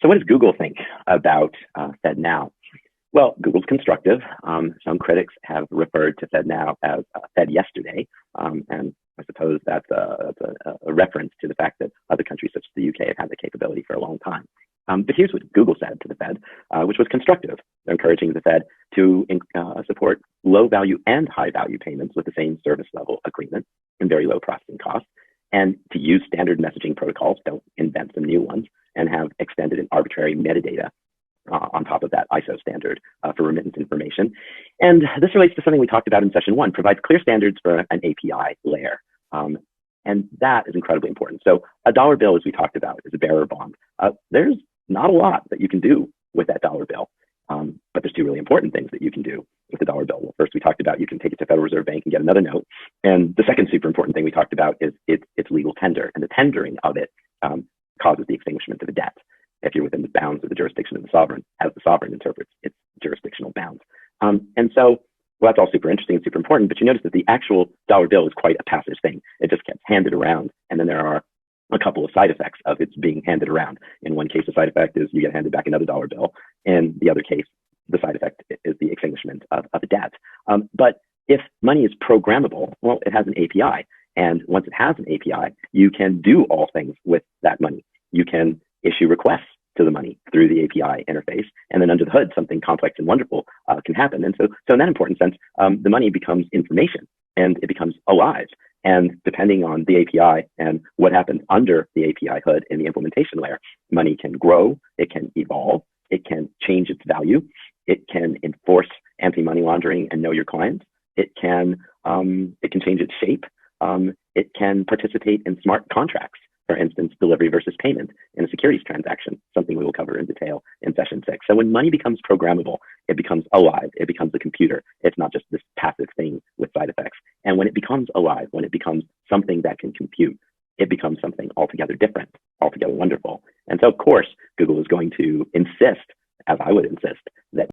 So what does Google think about FedNow? Well, Google's constructive. Some critics have referred to FedNow as Fed yesterday, and I suppose that's a reference to the fact that other countries such as the UK have had the capability for a long time. But here's what Google said to the Fed, which was constructive. They're encouraging the Fed to support low value and high value payments with the same service level agreement and very low processing costs, and to use standard messaging protocols, don't invent some new ones, and have extended and arbitrary metadata on top of that ISO standard for remittance information. And this relates to something we talked about in session 1, provides clear standards for an API layer. And that is incredibly important. So a dollar bill, as we talked about, is a bearer bond. There's not a lot that you can do with that dollar bill, but there's two really important things that you can do with the dollar bill. Well, first, we talked about you can take it to Federal Reserve Bank and get another note. And the second super important thing we talked about is its legal tender, and the tendering of it causes the extinguishment of a debt if you're within the bounds of the jurisdiction of the sovereign, as the sovereign interprets its jurisdictional bounds. And so, well, that's all super interesting and super important, but you notice that the actual dollar bill is quite a passive thing. It just gets handed around, and then there are a couple of side effects of its being handed around. In one case, the side effect is you get handed back another dollar bill. In the other case, the side effect is the extinguishment of a debt. But if money is programmable, well, it has an API. And once it has an API, you can do all things with that money. You can issue requests to the money through the API interface. And then under the hood, something complex and wonderful can happen. And so in that important sense, the money becomes information and it becomes alive. And depending on the API and what happens under the API hood in the implementation layer, money can grow, it can evolve, it can change its value, it can enforce anti-money laundering and know your clients, it can change its shape, it can participate in smart contracts. For instance, delivery versus payment in a securities transaction, something we will cover in detail in session 6. So when money becomes programmable, it becomes alive, it becomes a computer. It's not just this passive thing with side effects. And when it becomes alive, when it becomes something that can compute, it becomes something altogether different, altogether wonderful. And so, of course, Google is going to insist